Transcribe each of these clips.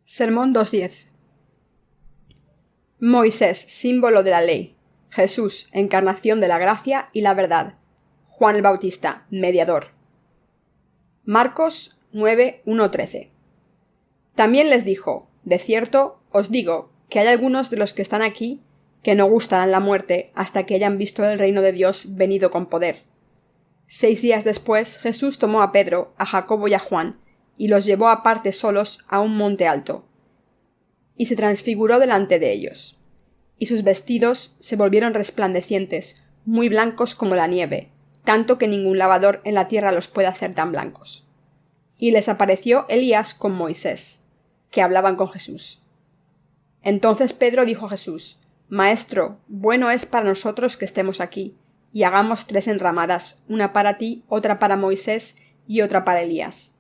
Sermón 2.10. Moisés, símbolo de la ley. Jesús, encarnación de la gracia y la verdad. Juan el Bautista, mediador. Marcos 9:1-13. También les dijo: de cierto os digo que hay algunos de los que están aquí que no gustarán la muerte hasta que hayan visto el reino de Dios venido con poder. 6 días después, Jesús tomó a Pedro, a Jacobo y a Juan, y los llevó aparte solos a un monte alto. Y se transfiguró delante de ellos. Y sus vestidos se volvieron resplandecientes, muy blancos como la nieve, tanto que ningún lavador en la tierra los puede hacer tan blancos. Y les apareció Elías con Moisés, que hablaban con Jesús. Entonces Pedro dijo a Jesús: Maestro, bueno es para nosotros que estemos aquí, y hagamos 3 enramadas, una para ti, otra para Moisés y otra para Elías.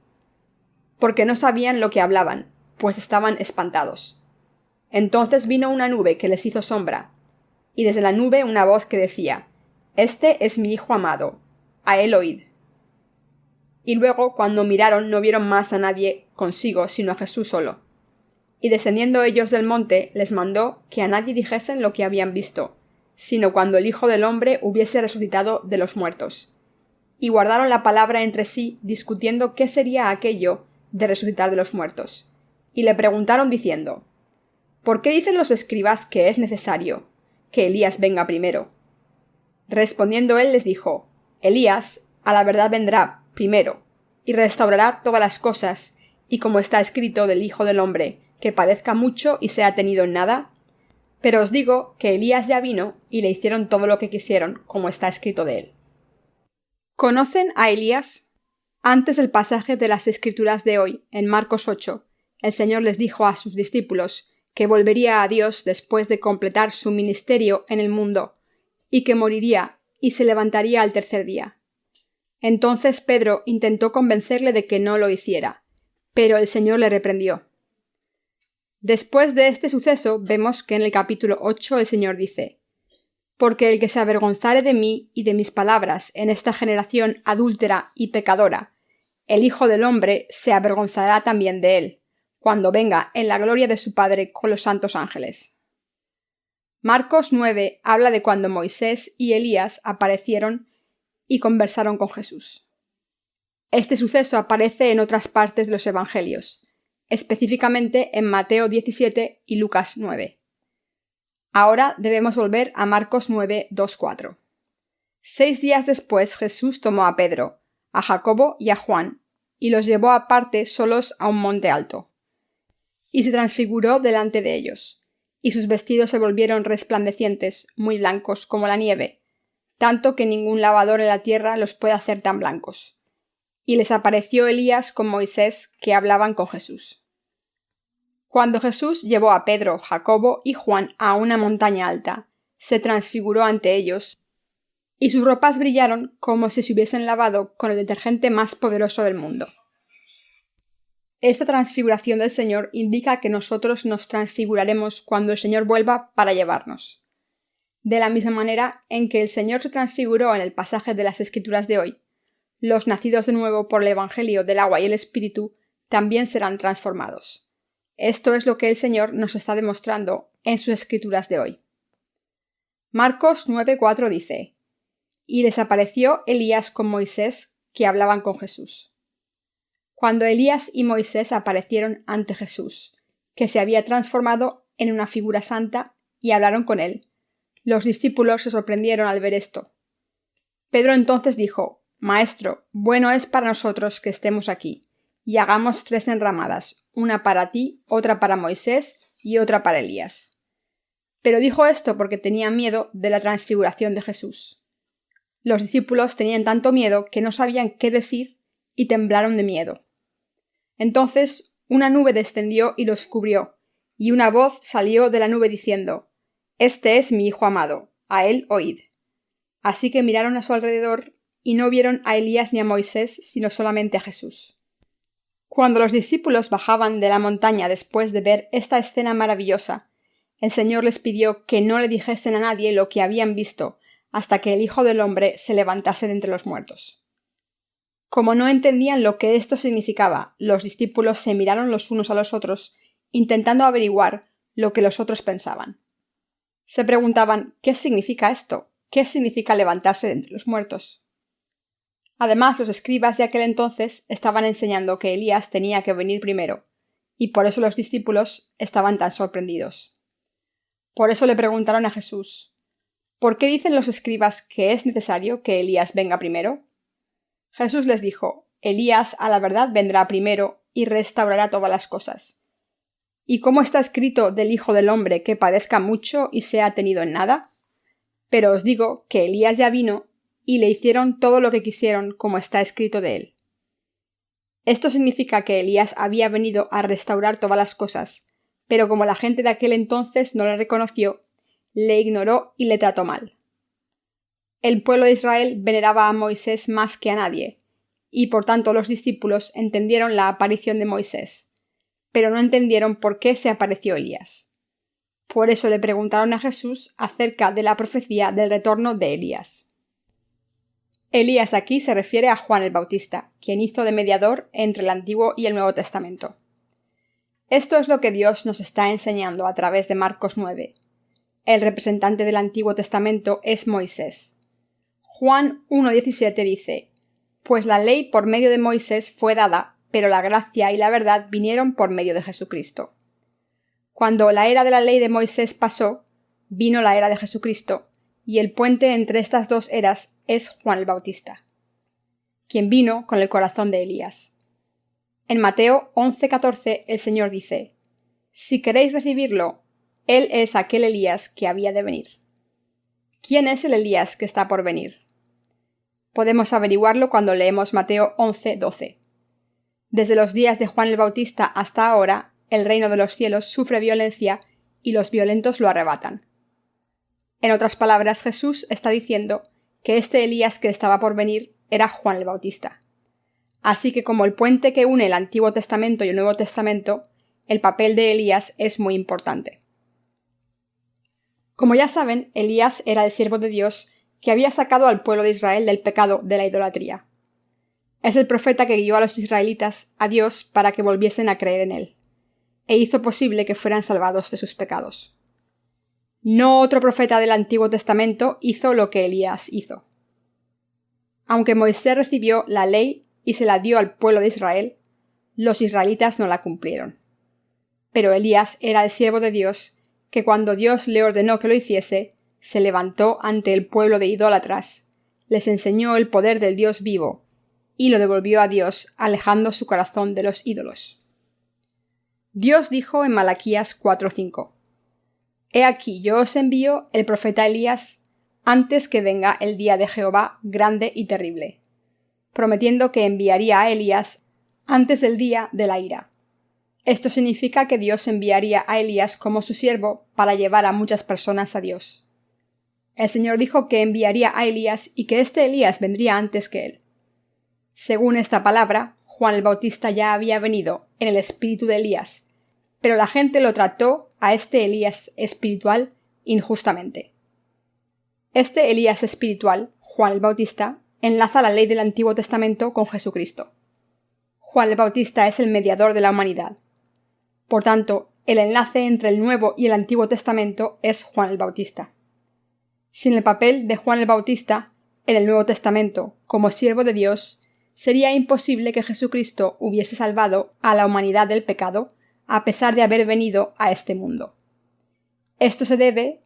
Porque no sabían lo que hablaban, pues estaban espantados. Entonces vino una nube que les hizo sombra, y desde la nube una voz que decía: Este es mi Hijo amado, a él oíd. Y luego, cuando miraron, no vieron más a nadie consigo, sino a Jesús solo. Y descendiendo ellos del monte, les mandó que a nadie dijesen lo que habían visto, sino cuando el Hijo del hombre hubiese resucitado de los muertos. Y guardaron la palabra entre sí, discutiendo qué sería aquello de resucitar de los muertos. Y le preguntaron diciendo: ¿Por qué dicen los escribas que es necesario que Elías venga primero? Respondiendo él les dijo: Elías a la verdad vendrá primero, y restaurará todas las cosas, y como está escrito del Hijo del hombre, que padezca mucho y sea tenido en nada. Pero os digo que Elías ya vino, y le hicieron todo lo que quisieron, como está escrito de él. ¿Conocen a Elías? Antes del pasaje de las Escrituras de hoy, en Marcos 8, el Señor les dijo a sus discípulos que volvería a Dios después de completar su ministerio en el mundo, y que moriría y se levantaría al tercer día. Entonces Pedro intentó convencerle de que no lo hiciera, pero el Señor le reprendió. Después de este suceso vemos que en el capítulo 8 el Señor dice: Porque el que se avergonzare de mí y de mis palabras en esta generación adúltera y pecadora, el Hijo del hombre se avergonzará también de él, cuando venga en la gloria de su Padre con los santos ángeles. Marcos 9 habla de cuando Moisés y Elías aparecieron y conversaron con Jesús. Este suceso aparece en otras partes de los Evangelios, específicamente en Mateo 17 y Lucas 9. Ahora debemos volver a Marcos 9, 2-4. 6 días después Jesús tomó a Pedro, a Jacobo y a Juan, y los llevó aparte solos a un monte alto. Y se transfiguró delante de ellos, y sus vestidos se volvieron resplandecientes, muy blancos como la nieve, tanto que ningún lavador en la tierra los puede hacer tan blancos. Y les apareció Elías con Moisés, que hablaban con Jesús. Cuando Jesús llevó a Pedro, Jacobo y Juan a una montaña alta, se transfiguró ante ellos, y sus ropas brillaron como si se hubiesen lavado con el detergente más poderoso del mundo. Esta transfiguración del Señor indica que nosotros nos transfiguraremos cuando el Señor vuelva para llevarnos. De la misma manera en que el Señor se transfiguró en el pasaje de las Escrituras de hoy, los nacidos de nuevo por el Evangelio del agua y el Espíritu también serán transformados. Esto es lo que el Señor nos está demostrando en sus Escrituras de hoy. Marcos 9:4 dice: Y les apareció Elías con Moisés, que hablaban con Jesús. Cuando Elías y Moisés aparecieron ante Jesús, que se había transformado en una figura santa, y hablaron con él, los discípulos se sorprendieron al ver esto. Pedro entonces dijo: Maestro, bueno es para nosotros que estemos aquí, y hagamos 3 enramadas, una para ti, otra para Moisés y otra para Elías. Pero dijo esto porque tenía miedo de la transfiguración de Jesús. Los discípulos tenían tanto miedo que no sabían qué decir y temblaron de miedo. Entonces una nube descendió y los cubrió, y una voz salió de la nube diciendo: Este es mi Hijo amado, a él oíd. Así que miraron a su alrededor y no vieron a Elías ni a Moisés, sino solamente a Jesús. Cuando los discípulos bajaban de la montaña después de ver esta escena maravillosa, el Señor les pidió que no le dijesen a nadie lo que habían visto hasta que el Hijo del hombre se levantase de entre los muertos. Como no entendían lo que esto significaba, los discípulos se miraron los unos a los otros intentando averiguar lo que los otros pensaban. Se preguntaban ¿qué significa esto? ¿Qué significa levantarse de entre los muertos? Además, los escribas de aquel entonces estaban enseñando que Elías tenía que venir primero, y por eso los discípulos estaban tan sorprendidos. Por eso le preguntaron a Jesús: ¿por qué dicen los escribas que es necesario que Elías venga primero? Jesús les dijo: Elías a la verdad vendrá primero y restaurará todas las cosas. ¿Y cómo está escrito del Hijo del Hombre que padezca mucho y sea tenido en nada? Pero os digo que Elías ya vino y le hicieron todo lo que quisieron como está escrito de él. Esto significa que Elías había venido a restaurar todas las cosas, pero como la gente de aquel entonces no le reconoció, le ignoró y le trató mal. El pueblo de Israel veneraba a Moisés más que a nadie, y por tanto los discípulos entendieron la aparición de Moisés, pero no entendieron por qué se apareció Elías. Por eso le preguntaron a Jesús acerca de la profecía del retorno de Elías. Elías aquí se refiere a Juan el Bautista, quien hizo de mediador entre el Antiguo y el Nuevo Testamento. Esto es lo que Dios nos está enseñando a través de Marcos 9. El representante del Antiguo Testamento es Moisés. Juan 1,17 dice: Pues la ley por medio de Moisés fue dada, pero la gracia y la verdad vinieron por medio de Jesucristo. Cuando la era de la ley de Moisés pasó, vino la era de Jesucristo, y el puente entre estas dos eras es Juan el Bautista, quien vino con el corazón de Elías. En Mateo 11,14 el Señor dice: Si queréis recibirlo, él es aquel Elías que había de venir. ¿Quién es el Elías que está por venir? Podemos averiguarlo cuando leemos Mateo 11,12. Desde los días de Juan el Bautista hasta ahora, el reino de los cielos sufre violencia y los violentos lo arrebatan. En otras palabras, Jesús está diciendo que este Elías que estaba por venir era Juan el Bautista. Así que como el puente que une el Antiguo Testamento y el Nuevo Testamento, el papel de Elías es muy importante. Como ya saben, Elías era el siervo de Dios que había sacado al pueblo de Israel del pecado de la idolatría. Es el profeta que guió a los israelitas a Dios para que volviesen a creer en él, e hizo posible que fueran salvados de sus pecados. No otro profeta del Antiguo Testamento hizo lo que Elías hizo. Aunque Moisés recibió la ley y se la dio al pueblo de Israel, los israelitas no la cumplieron. Pero Elías era el siervo de Dios que cuando Dios le ordenó que lo hiciese, se levantó ante el pueblo de idólatras, les enseñó el poder del Dios vivo y lo devolvió a Dios, alejando su corazón de los ídolos. Dios dijo en Malaquías 4:5: He aquí yo os envío el profeta Elías antes que venga el día de Jehová grande y terrible, prometiendo que enviaría a Elías antes del día de la ira. Esto significa que Dios enviaría a Elías como su siervo para llevar a muchas personas a Dios. El Señor dijo que enviaría a Elías y que este Elías vendría antes que él. Según esta palabra, Juan el Bautista ya había venido en el espíritu de Elías, pero la gente lo trató a este Elías espiritual injustamente. Este Elías espiritual, Juan el Bautista, enlaza la ley del Antiguo Testamento con Jesucristo. Juan el Bautista es el mediador de la humanidad. Por tanto, el enlace entre el Nuevo y el Antiguo Testamento es Juan el Bautista. Sin el papel de Juan el Bautista en el Nuevo Testamento como siervo de Dios, sería imposible que Jesucristo hubiese salvado a la humanidad del pecado a pesar de haber venido a este mundo. Esto se debe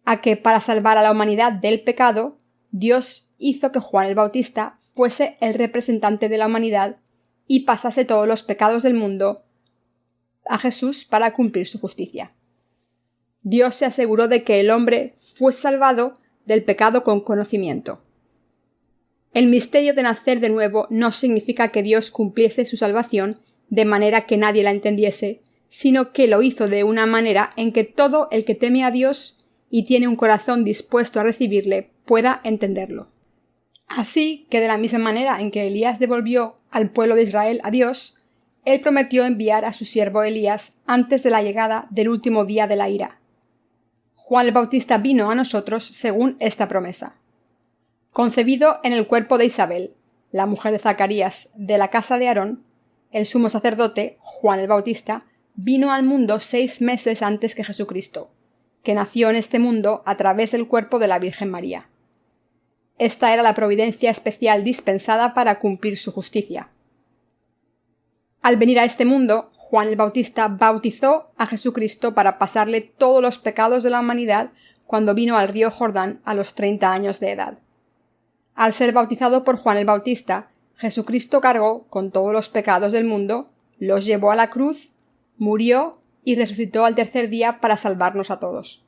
a que para salvar a la humanidad del pecado, Dios hizo que Juan el Bautista fuese el representante de la humanidad y pasase todos los pecados del mundo a Jesús para cumplir su justicia. Dios se aseguró de que el hombre fuese salvado del pecado con conocimiento. El misterio de nacer de nuevo no significa que Dios cumpliese su salvación de manera que nadie la entendiese, sino que lo hizo de una manera en que todo el que teme a Dios y tiene un corazón dispuesto a recibirle pueda entenderlo. Así que de la misma manera en que Elías devolvió al pueblo de Israel a Dios, él prometió enviar a su siervo Elías antes de la llegada del último día de la ira. Juan el Bautista vino a nosotros según esta promesa. Concebido en el cuerpo de Isabel, la mujer de Zacarías, de la casa de Aarón, el sumo sacerdote, Juan el Bautista, vino al mundo 6 meses antes que Jesucristo, que nació en este mundo a través del cuerpo de la Virgen María. Esta era la providencia especial dispensada para cumplir su justicia. Al venir a este mundo, Juan el Bautista bautizó a Jesucristo para pasarle todos los pecados de la humanidad cuando vino al río Jordán a los 30 años de edad. Al ser bautizado por Juan el Bautista, Jesucristo cargó con todos los pecados del mundo, los llevó a la cruz, murió y resucitó al tercer día para salvarnos a todos.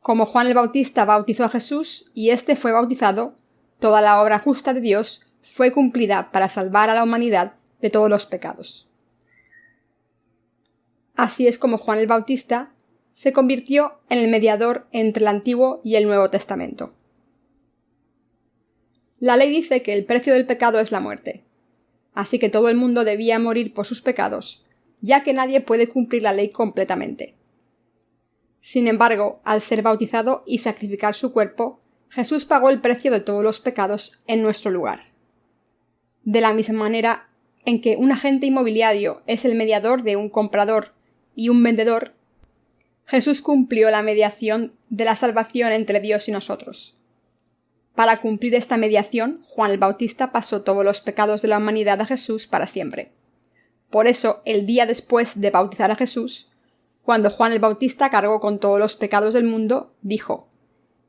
Como Juan el Bautista bautizó a Jesús y éste fue bautizado, toda la obra justa de Dios fue cumplida para salvar a la humanidad de todos los pecados. Así es como Juan el Bautista se convirtió en el mediador entre el Antiguo y el Nuevo Testamento. La ley dice que el precio del pecado es la muerte, así que todo el mundo debía morir por sus pecados, ya que nadie puede cumplir la ley completamente. Sin embargo, al ser bautizado y sacrificar su cuerpo, Jesús pagó el precio de todos los pecados en nuestro lugar. De la misma manera en que un agente inmobiliario es el mediador de un comprador y un vendedor, Jesús cumplió la mediación de la salvación entre Dios y nosotros. Para cumplir esta mediación, Juan el Bautista pasó todos los pecados de la humanidad a Jesús para siempre. Por eso, el día después de bautizar a Jesús, cuando Juan el Bautista cargó con todos los pecados del mundo, dijo: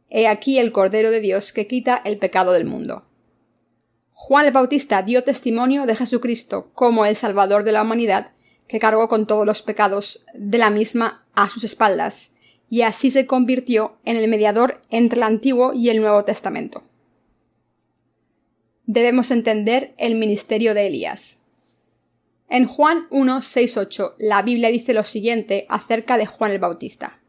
«He aquí el Cordero de Dios que quita el pecado del mundo». Juan el Bautista dio testimonio de Jesucristo como el Salvador de la humanidad, que cargó con todos los pecados de la misma a sus espaldas, y así se convirtió en el mediador entre el Antiguo y el Nuevo Testamento. Debemos entender el ministerio de Elías. En Juan 1, 6, 8, la Biblia dice lo siguiente acerca de Juan el Bautista.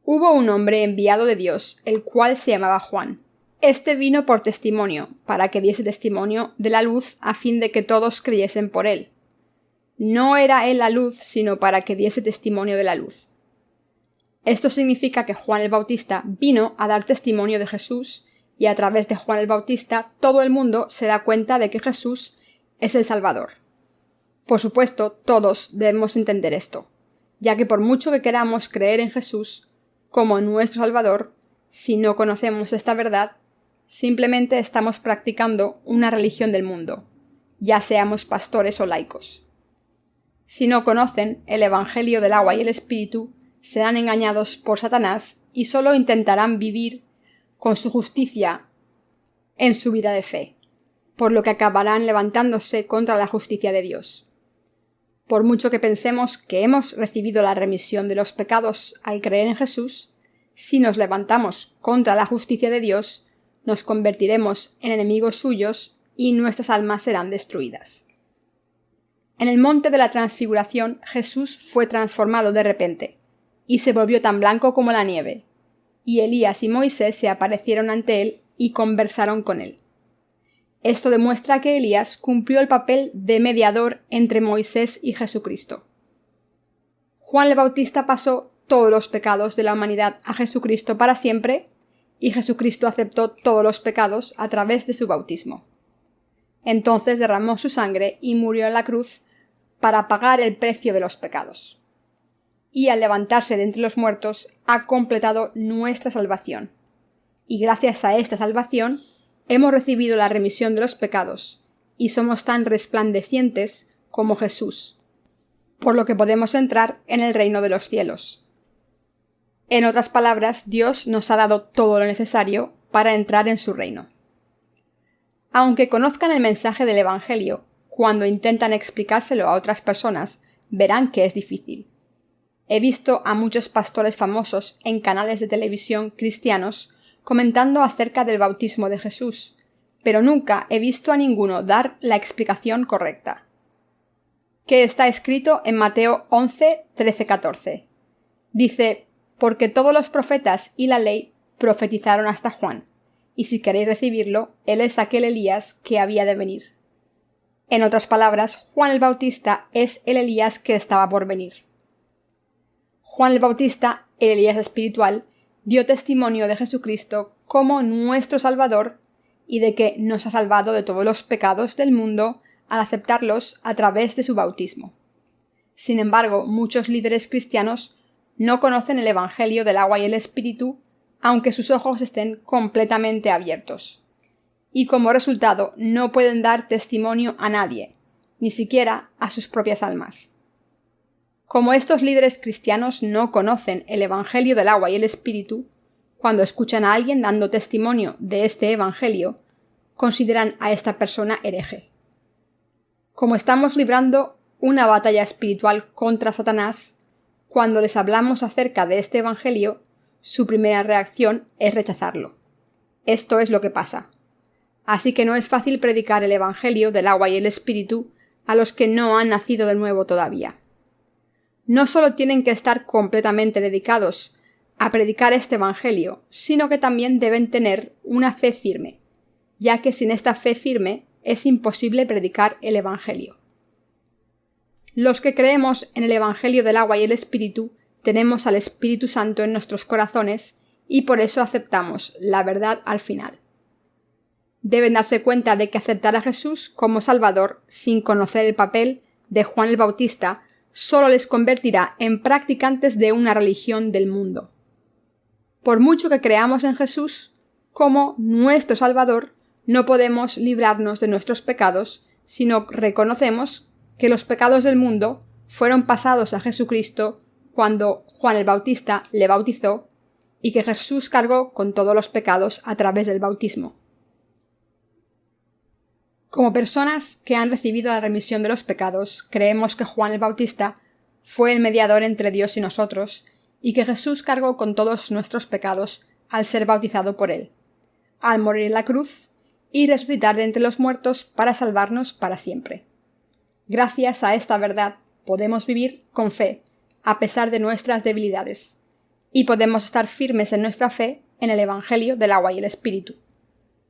Hubo un hombre enviado de Dios, el cual se llamaba Juan. Este vino por testimonio, para que diese testimonio de la luz, a fin de que todos creyesen por él. No era él la luz, sino para que diese testimonio de la luz. Esto significa que Juan el Bautista vino a dar testimonio de Jesús, y a través de Juan el Bautista todo el mundo se da cuenta de que Jesús es el Salvador. Por supuesto, todos debemos entender esto, ya que por mucho que queramos creer en Jesús como nuestro Salvador, si no conocemos esta verdad, simplemente estamos practicando una religión del mundo, ya seamos pastores o laicos. Si no conocen el Evangelio del agua y el Espíritu, serán engañados por Satanás y solo intentarán vivir con su justicia en su vida de fe, por lo que acabarán levantándose contra la justicia de Dios. Por mucho que pensemos que hemos recibido la remisión de los pecados al creer en Jesús, si nos levantamos contra la justicia de Dios, nos convertiremos en enemigos suyos y nuestras almas serán destruidas. En el monte de la Transfiguración, Jesús fue transformado de repente, y se volvió tan blanco como la nieve, y Elías y Moisés se aparecieron ante él y conversaron con él. Esto demuestra que Elías cumplió el papel de mediador entre Moisés y Jesucristo. Juan el Bautista pasó todos los pecados de la humanidad a Jesucristo para siempre, y Jesucristo aceptó todos los pecados a través de su bautismo. Entonces derramó su sangre y murió en la cruz para pagar el precio de los pecados. Y al levantarse de entre los muertos ha completado nuestra salvación. Y gracias a esta salvación hemos recibido la remisión de los pecados y somos tan resplandecientes como Jesús, por lo que podemos entrar en el reino de los cielos. En otras palabras, Dios nos ha dado todo lo necesario para entrar en su reino. Aunque conozcan el mensaje del Evangelio, cuando intentan explicárselo a otras personas, verán que es difícil. He visto a muchos pastores famosos en canales de televisión cristianos comentando acerca del bautismo de Jesús, pero nunca he visto a ninguno dar la explicación correcta. Que está escrito en Mateo 11, 13, 14. Dice: «Porque todos los profetas y la ley profetizaron hasta Juan, y si queréis recibirlo, él es aquel Elías que había de venir». En otras palabras, Juan el Bautista es el Elías que estaba por venir. Juan el Bautista, el Elías espiritual, dio testimonio de Jesucristo como nuestro Salvador y de que nos ha salvado de todos los pecados del mundo al aceptarlos a través de su bautismo. Sin embargo, muchos líderes cristianos no conocen el Evangelio del agua y el Espíritu, aunque sus ojos estén completamente abiertos. Y como resultado no pueden dar testimonio a nadie, ni siquiera a sus propias almas. Como estos líderes cristianos no conocen el Evangelio del agua y el Espíritu, cuando escuchan a alguien dando testimonio de este Evangelio, consideran a esta persona hereje. Como estamos librando una batalla espiritual contra Satanás, cuando les hablamos acerca de este Evangelio, su primera reacción es rechazarlo. Esto es lo que pasa. Así que no es fácil predicar el Evangelio del agua y el Espíritu a los que no han nacido de nuevo todavía. No solo tienen que estar completamente dedicados a predicar este Evangelio, sino que también deben tener una fe firme, ya que sin esta fe firme es imposible predicar el Evangelio. Los que creemos en el Evangelio del agua y el Espíritu tenemos al Espíritu Santo en nuestros corazones y por eso aceptamos la verdad al final. Deben darse cuenta de que aceptar a Jesús como Salvador sin conocer el papel de Juan el Bautista solo les convertirá en practicantes de una religión del mundo. Por mucho que creamos en Jesús como nuestro Salvador, no podemos librarnos de nuestros pecados si no reconocemos que los pecados del mundo fueron pasados a Jesucristo cuando Juan el Bautista le bautizó y que Jesús cargó con todos los pecados a través del bautismo. Como personas que han recibido la remisión de los pecados, creemos que Juan el Bautista fue el mediador entre Dios y nosotros y que Jesús cargó con todos nuestros pecados al ser bautizado por él, al morir en la cruz y resucitar de entre los muertos para salvarnos para siempre. Gracias a esta verdad podemos vivir con fe, a pesar de nuestras debilidades, y podemos estar firmes en nuestra fe en el Evangelio del agua y el Espíritu.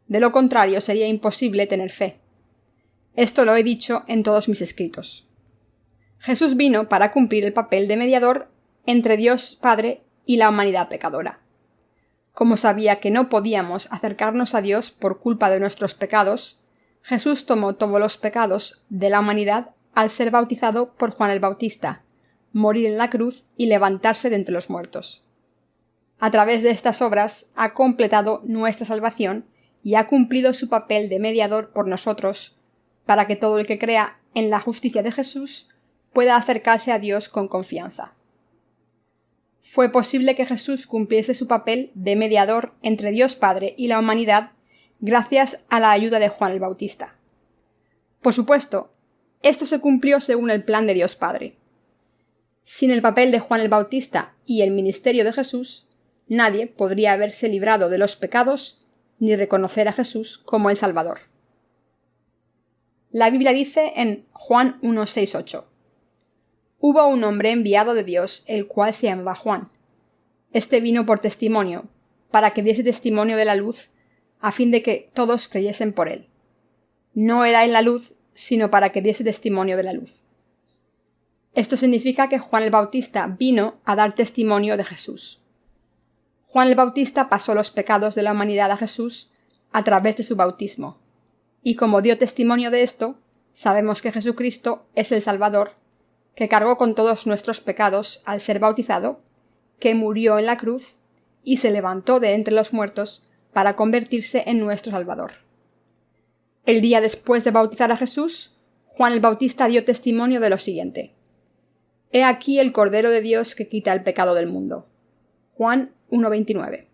De lo contrario, sería imposible tener fe. Esto lo he dicho en todos mis escritos. Jesús vino para cumplir el papel de mediador entre Dios Padre y la humanidad pecadora. Como sabía que no podíamos acercarnos a Dios por culpa de nuestros pecados, Jesús tomó todos los pecados de la humanidad al ser bautizado por Juan el Bautista, morir en la cruz y levantarse de entre los muertos. A través de estas obras ha completado nuestra salvación y ha cumplido su papel de mediador por nosotros, para que todo el que crea en la justicia de Jesús pueda acercarse a Dios con confianza. Fue posible que Jesús cumpliese su papel de mediador entre Dios Padre y la humanidad gracias a la ayuda de Juan el Bautista. Por supuesto, esto se cumplió según el plan de Dios Padre. Sin el papel de Juan el Bautista y el ministerio de Jesús, nadie podría haberse librado de los pecados ni reconocer a Jesús como el Salvador. La Biblia dice en Juan 1:6-8: Hubo un hombre enviado de Dios, el cual se llamaba Juan. Este vino por testimonio, para que diese testimonio de la luz, a fin de que todos creyesen por él. No era él la luz, sino para que diese testimonio de la luz. Esto significa que Juan el Bautista vino a dar testimonio de Jesús. Juan el Bautista pasó los pecados de la humanidad a Jesús a través de su bautismo, y como dio testimonio de esto, sabemos que Jesucristo es el Salvador, que cargó con todos nuestros pecados al ser bautizado, que murió en la cruz y se levantó de entre los muertos para convertirse en nuestro Salvador. El día después de bautizar a Jesús, Juan el Bautista dio testimonio de lo siguiente: He aquí el Cordero de Dios que quita el pecado del mundo. Juan 1:29.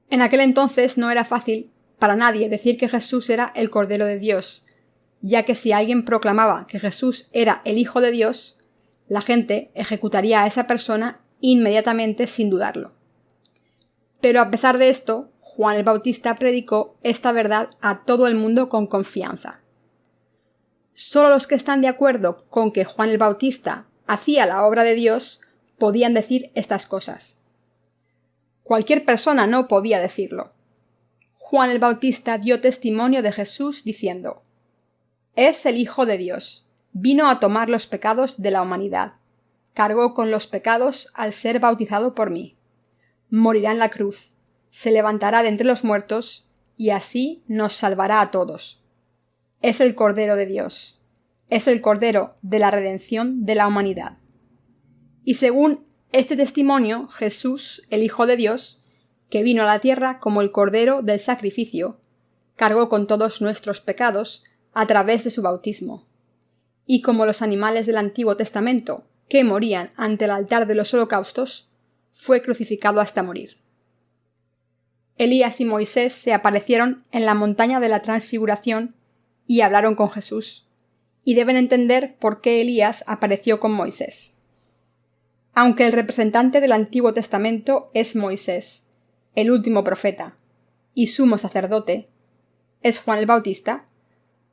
En aquel entonces no era fácil para nadie decir que Jesús era el Cordero de Dios, ya que si alguien proclamaba que Jesús era el Hijo de Dios, la gente ejecutaría a esa persona inmediatamente sin dudarlo. Pero a pesar de esto, Juan el Bautista predicó esta verdad a todo el mundo con confianza. Solo los que están de acuerdo con que Juan el Bautista hacía la obra de Dios podían decir estas cosas. Cualquier persona no podía decirlo. Juan el Bautista dio testimonio de Jesús diciendo: Es el Hijo de Dios, vino a tomar los pecados de la humanidad, cargó con los pecados al ser bautizado por mí, morirá en la cruz, se levantará de entre los muertos, y así nos salvará a todos. Es el Cordero de Dios. es el Cordero de la redención de la humanidad. Y según este testimonio, Jesús, el Hijo de Dios, que vino a la tierra como el Cordero del sacrificio, cargó con todos nuestros pecados a través de su bautismo. Y como los animales del Antiguo Testamento, que morían ante el altar de los holocaustos, fue crucificado hasta morir. Elías y Moisés se aparecieron en la montaña de la Transfiguración y hablaron con Jesús, y deben entender por qué Elías apareció con Moisés. Aunque el representante del Antiguo Testamento es Moisés, el último profeta, y sumo sacerdote, es Juan el Bautista,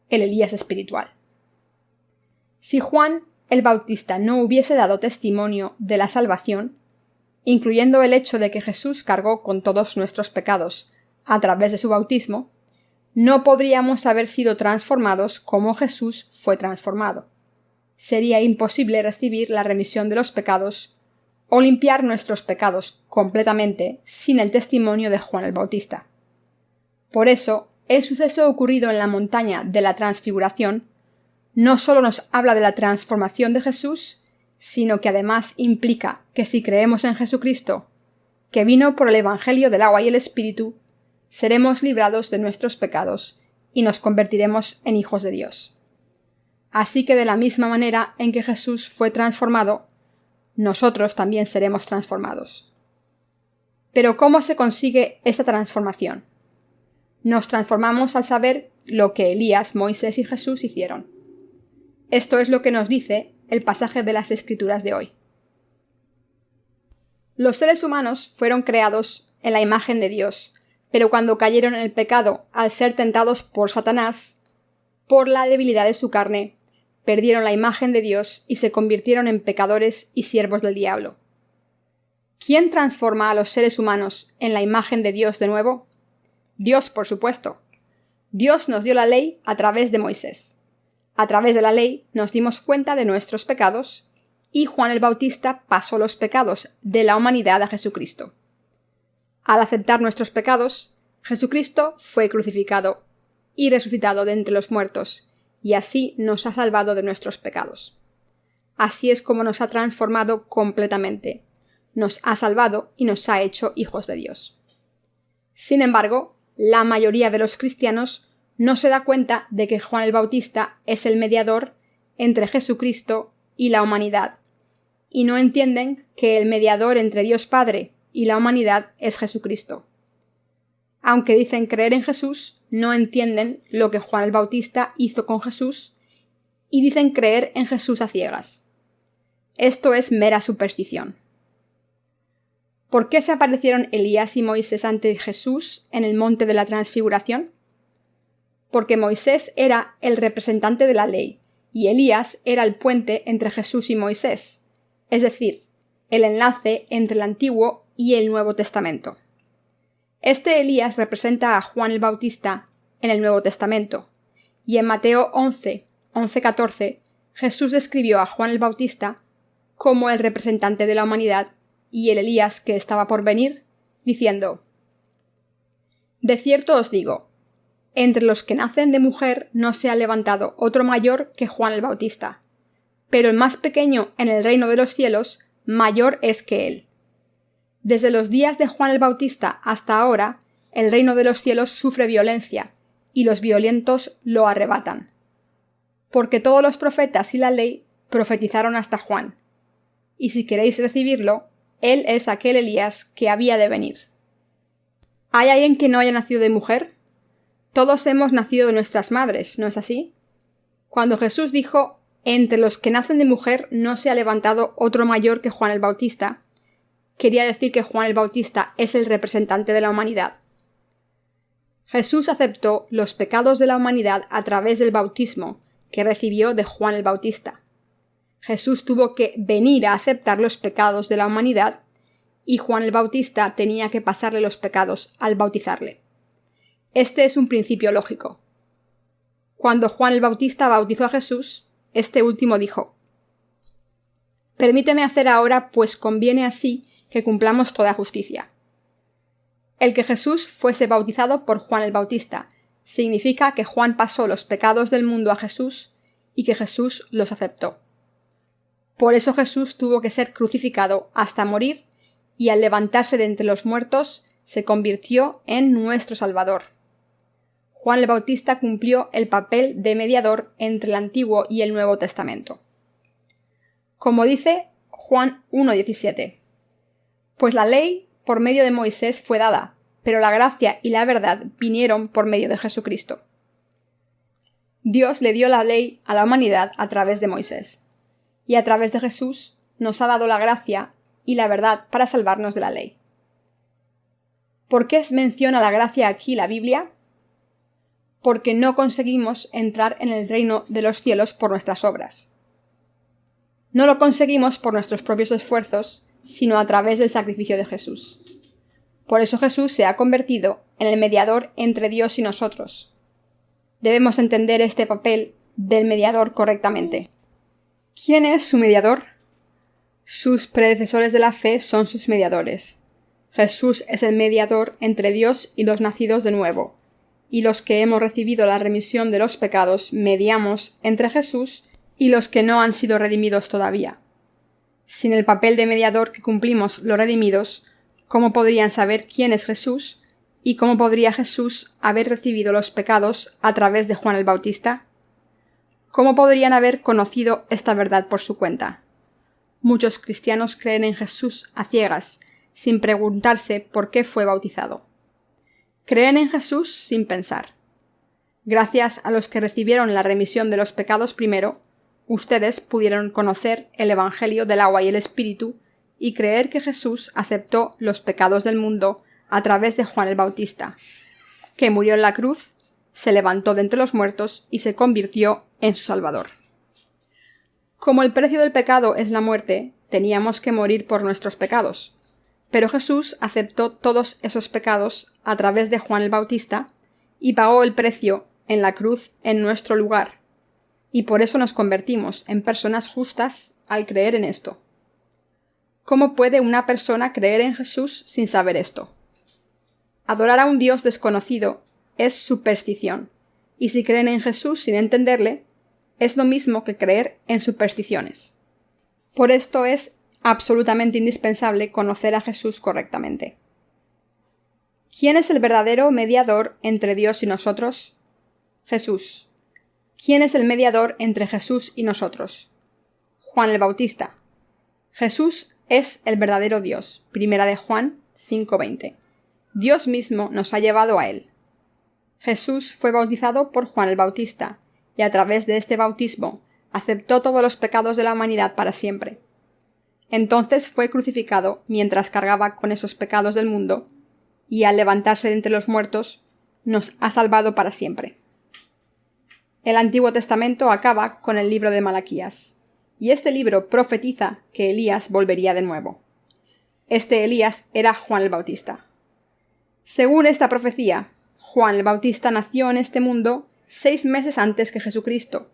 el Elías espiritual. Si Juan el Bautista no hubiese dado testimonio de la salvación, incluyendo el hecho de que Jesús cargó con todos nuestros pecados a través de su bautismo, no podríamos haber sido transformados como Jesús fue transformado. Sería imposible recibir la remisión de los pecados o limpiar nuestros pecados completamente sin el testimonio de Juan el Bautista. Por eso, el suceso ocurrido en la montaña de la Transfiguración no solo nos habla de la transformación de Jesús, sino que además implica que si creemos en Jesucristo, que vino por el Evangelio del agua y el Espíritu, seremos librados de nuestros pecados y nos convertiremos en hijos de Dios. Así que de la misma manera en que Jesús fue transformado, nosotros también seremos transformados. Pero ¿cómo se consigue esta transformación? Nos transformamos al saber lo que Elías, Moisés y Jesús hicieron. Esto es lo que nos dice el pasaje de las Escrituras de hoy. Los seres humanos fueron creados en la imagen de Dios, pero cuando cayeron en el pecado al ser tentados por Satanás, por la debilidad de su carne, perdieron la imagen de Dios y se convirtieron en pecadores y siervos del diablo. ¿Quién transforma a los seres humanos en la imagen de Dios de nuevo? Dios, por supuesto. Dios nos dio la ley a través de Moisés. A través de la ley nos dimos cuenta de nuestros pecados y Juan el Bautista pasó los pecados de la humanidad a Jesucristo. Al aceptar nuestros pecados, Jesucristo fue crucificado y resucitado de entre los muertos, y así nos ha salvado de nuestros pecados. Así es como nos ha transformado completamente, nos ha salvado y nos ha hecho hijos de Dios. Sin embargo, la mayoría de los cristianos no se da cuenta de que Juan el Bautista es el mediador entre Jesucristo y la humanidad, y no entienden que el mediador entre Dios Padre y la humanidad es Jesucristo. Aunque dicen creer en Jesús, no entienden lo que Juan el Bautista hizo con Jesús y dicen creer en Jesús a ciegas. Esto es mera superstición. ¿Por qué se aparecieron Elías y Moisés ante Jesús en el monte de la Transfiguración? Porque Moisés era el representante de la ley y Elías era el puente entre Jesús y Moisés, es decir, el enlace entre el Antiguo y el Nuevo Testamento. Este Elías representa a Juan el Bautista en el Nuevo Testamento, y en Mateo 11:14, Jesús describió a Juan el Bautista como el representante de la humanidad y el Elías que estaba por venir, diciendo: De cierto os digo, entre los que nacen de mujer no se ha levantado otro mayor que Juan el Bautista, pero el más pequeño en el reino de los cielos mayor es que él. Desde los días de Juan el Bautista hasta ahora, el reino de los cielos sufre violencia, y los violentos lo arrebatan. Porque todos los profetas y la ley profetizaron hasta Juan, y si queréis recibirlo, él es aquel Elías que había de venir. ¿Hay alguien que no haya nacido de mujer? Todos hemos nacido de nuestras madres, ¿no es así? Cuando Jesús dijo, entre los que nacen de mujer no se ha levantado otro mayor que Juan el Bautista, quería decir que Juan el Bautista es el representante de la humanidad. Jesús aceptó los pecados de la humanidad a través del bautismo que recibió de Juan el Bautista. Jesús tuvo que venir a aceptar los pecados de la humanidad y Juan el Bautista tenía que pasarle los pecados al bautizarle. Este es un principio lógico. Cuando Juan el Bautista bautizó a Jesús, este último dijo: Permíteme hacer ahora, pues conviene así que cumplamos toda justicia. El que Jesús fuese bautizado por Juan el Bautista significa que Juan pasó los pecados del mundo a Jesús y que Jesús los aceptó. Por eso Jesús tuvo que ser crucificado hasta morir y al levantarse de entre los muertos se convirtió en nuestro Salvador. Juan el Bautista cumplió el papel de mediador entre el Antiguo y el Nuevo Testamento. Como dice Juan 1:17, pues la ley por medio de Moisés fue dada, pero la gracia y la verdad vinieron por medio de Jesucristo. Dios le dio la ley a la humanidad a través de Moisés, y a través de Jesús nos ha dado la gracia y la verdad para salvarnos de la ley. ¿Por qué menciona la gracia aquí la Biblia? Porque no conseguimos entrar en el reino de los cielos por nuestras obras. No lo conseguimos por nuestros propios esfuerzos, sino a través del sacrificio de Jesús. Por eso Jesús se ha convertido en el mediador entre Dios y nosotros. Debemos entender este papel del mediador correctamente. ¿Quién es su mediador? Sus predecesores de la fe son sus mediadores. Jesús es el mediador entre Dios y los nacidos de nuevo, y los que hemos recibido la remisión de los pecados mediamos entre Jesús y los que no han sido redimidos todavía. Sin el papel de mediador que cumplimos los redimidos, ¿cómo podrían saber quién es Jesús y cómo podría Jesús haber recibido los pecados a través de Juan el Bautista? ¿Cómo podrían haber conocido esta verdad por su cuenta? Muchos cristianos creen en Jesús a ciegas, sin preguntarse por qué fue bautizado. Creen en Jesús sin pensar. Gracias a los que recibieron la remisión de los pecados primero, ustedes pudieron conocer el Evangelio del agua y el Espíritu y creer que Jesús aceptó los pecados del mundo a través de Juan el Bautista, que murió en la cruz, se levantó de entre los muertos y se convirtió en su Salvador. Como el precio del pecado es la muerte, teníamos que morir por nuestros pecados. Pero Jesús aceptó todos esos pecados a través de Juan el Bautista y pagó el precio en la cruz en nuestro lugar. Y por eso nos convertimos en personas justas al creer en esto. ¿Cómo puede una persona creer en Jesús sin saber esto? Adorar a un Dios desconocido es superstición, y si creen en Jesús sin entenderle, es lo mismo que creer en supersticiones. Por esto es absolutamente indispensable conocer a Jesús correctamente. ¿Quién es el verdadero mediador entre Dios y nosotros? Jesús. ¿Quién es el mediador entre Jesús y nosotros? Juan el Bautista. Jesús es el verdadero Dios. Primera de Juan 5:20. Dios mismo nos ha llevado a él. Jesús fue bautizado por Juan el Bautista, y a través de este bautismo aceptó todos los pecados de la humanidad para siempre. Entonces fue crucificado mientras cargaba con esos pecados del mundo, y al levantarse de entre los muertos, nos ha salvado para siempre. El Antiguo Testamento acaba con el libro de Malaquías, y este libro profetiza que Elías volvería de nuevo. Este Elías era Juan el Bautista. Según esta profecía, Juan el Bautista nació en este mundo 6 meses antes que Jesucristo,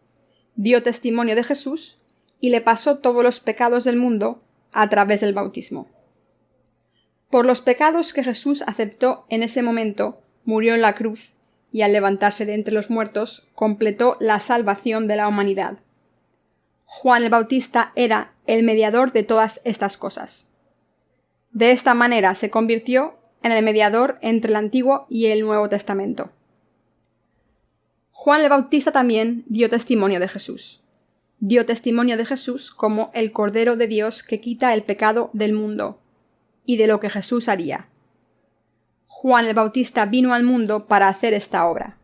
dio testimonio de Jesús y le pasó todos los pecados del mundo a través del bautismo. Por los pecados que Jesús aceptó en ese momento, murió en la cruz y al levantarse de entre los muertos, completó la salvación de la humanidad. Juan el Bautista era el mediador de todas estas cosas. De esta manera se convirtió en el mediador entre el Antiguo y el Nuevo Testamento. Juan el Bautista también dio testimonio de Jesús. Dio testimonio de Jesús como el Cordero de Dios que quita el pecado del mundo, y de lo que Jesús haría. Juan el Bautista vino al mundo para hacer esta obra.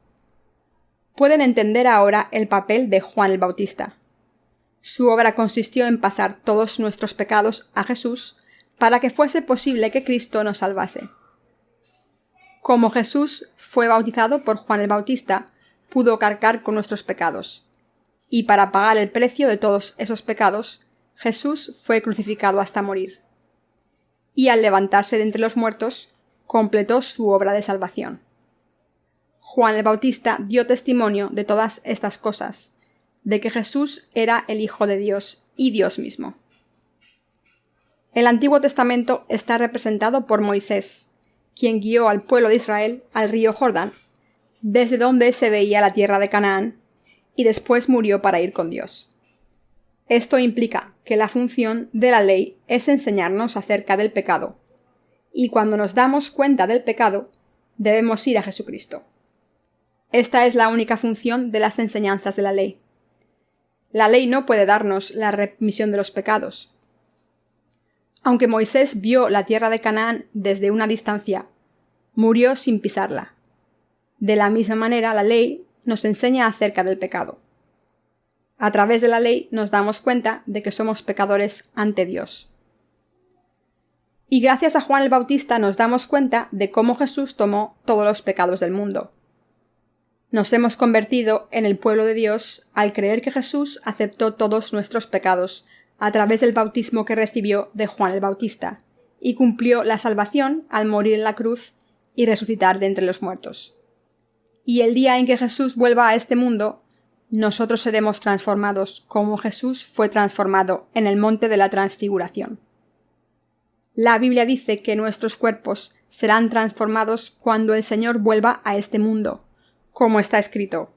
Pueden entender ahora el papel de Juan el Bautista. Su obra consistió en pasar todos nuestros pecados a Jesús para que fuese posible que Cristo nos salvase. Como Jesús fue bautizado por Juan el Bautista, pudo cargar con nuestros pecados. Y para pagar el precio de todos esos pecados, Jesús fue crucificado hasta morir. Y al levantarse de entre los muertos, completó su obra de salvación. Juan el Bautista dio testimonio de todas estas cosas, de que Jesús era el Hijo de Dios y Dios mismo. El Antiguo Testamento está representado por Moisés, quien guió al pueblo de Israel al río Jordán, desde donde se veía la tierra de Canaán, y después murió para ir con Dios. Esto implica que la función de la ley es enseñarnos acerca del pecado, y cuando nos damos cuenta del pecado, debemos ir a Jesucristo. Esta es la única función de las enseñanzas de la ley. La ley no puede darnos la remisión de los pecados. Aunque Moisés vio la tierra de Canaán desde una distancia, murió sin pisarla. De la misma manera, la ley nos enseña acerca del pecado. A través de la ley nos damos cuenta de que somos pecadores ante Dios. Y gracias a Juan el Bautista nos damos cuenta de cómo Jesús tomó todos los pecados del mundo. Nos hemos convertido en el pueblo de Dios al creer que Jesús aceptó todos nuestros pecados a través del bautismo que recibió de Juan el Bautista, y cumplió la salvación al morir en la cruz y resucitar de entre los muertos. Y el día en que Jesús vuelva a este mundo, nosotros seremos transformados como Jesús fue transformado en el monte de la transfiguración. La Biblia dice que nuestros cuerpos serán transformados cuando el Señor vuelva a este mundo, como está escrito,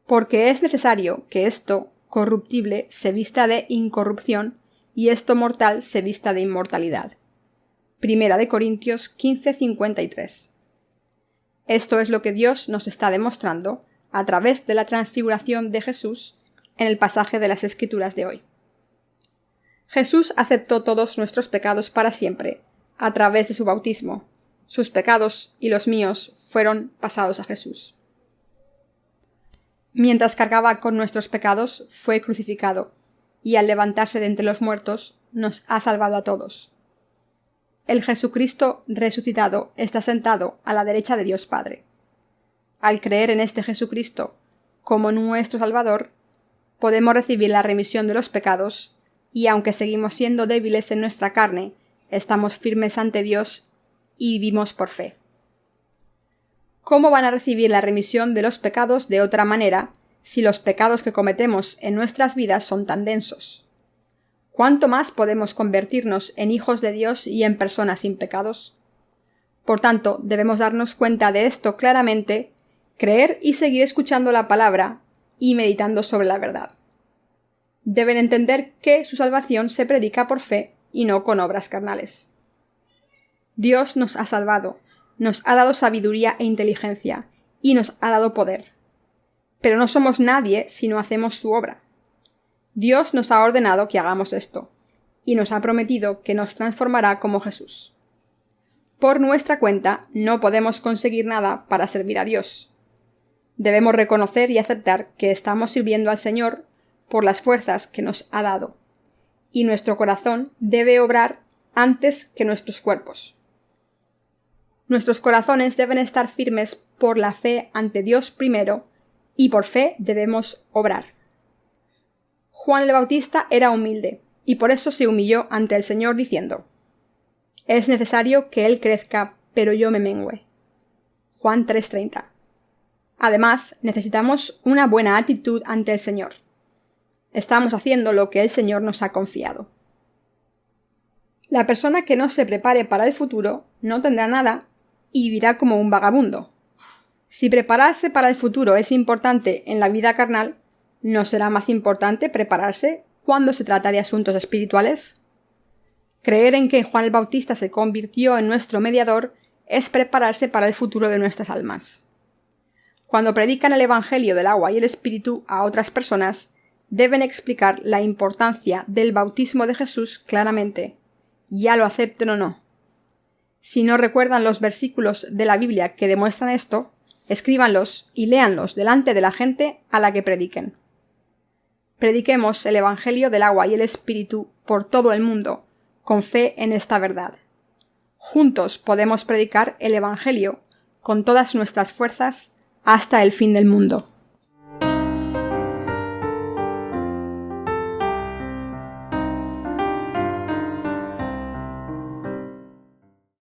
porque es necesario que esto corruptible se vista de incorrupción y esto mortal se vista de inmortalidad. Primera de Corintios 15:53. Esto es lo que Dios nos está demostrando a través de la transfiguración de Jesús en el pasaje de las Escrituras de hoy. Jesús aceptó todos nuestros pecados para siempre, a través de su bautismo. Sus pecados y los míos fueron pasados a Jesús. Mientras cargaba con nuestros pecados, fue crucificado, y al levantarse de entre los muertos, nos ha salvado a todos. El Jesucristo resucitado está sentado a la derecha de Dios Padre. Al creer en este Jesucristo como nuestro Salvador, podemos recibir la remisión de los pecados, y aunque seguimos siendo débiles en nuestra carne, estamos firmes ante Dios y vivimos por fe. ¿Cómo van a recibir la remisión de los pecados de otra manera si los pecados que cometemos en nuestras vidas son tan densos? ¿Cuánto más podemos convertirnos en hijos de Dios y en personas sin pecados? Por tanto, debemos darnos cuenta de esto claramente, creer y seguir escuchando la palabra y meditando sobre la verdad. Deben entender que su salvación se predica por fe y no con obras carnales. Dios nos ha salvado, nos ha dado sabiduría e inteligencia, y nos ha dado poder. Pero no somos nadie si no hacemos su obra. Dios nos ha ordenado que hagamos esto, y nos ha prometido que nos transformará como Jesús. Por nuestra cuenta no podemos conseguir nada para servir a Dios. Debemos reconocer y aceptar que estamos sirviendo al Señor por las fuerzas que nos ha dado, y nuestro corazón debe obrar antes que nuestros cuerpos. Nuestros corazones deben estar firmes por la fe ante Dios primero, y por fe debemos obrar. Juan el Bautista era humilde, y por eso se humilló ante el Señor diciendo: «Es necesario que Él crezca, pero yo me mengüe». Juan 3:30. Además, necesitamos una buena actitud ante el Señor. Estamos haciendo lo que el Señor nos ha confiado. La persona que no se prepare para el futuro no tendrá nada y vivirá como un vagabundo. Si prepararse para el futuro es importante en la vida carnal, ¿no será más importante prepararse cuando se trata de asuntos espirituales? Creer en que Juan el Bautista se convirtió en nuestro mediador es prepararse para el futuro de nuestras almas. Cuando predican el Evangelio del agua y el Espíritu a otras personas, deben explicar la importancia del bautismo de Jesús claramente, ya lo acepten o no. Si no recuerdan los versículos de la Biblia que demuestran esto, escríbanlos y léanlos delante de la gente a la que prediquen. Prediquemos el Evangelio del agua y el Espíritu por todo el mundo, con fe en esta verdad. Juntos podemos predicar el Evangelio con todas nuestras fuerzas hasta el fin del mundo.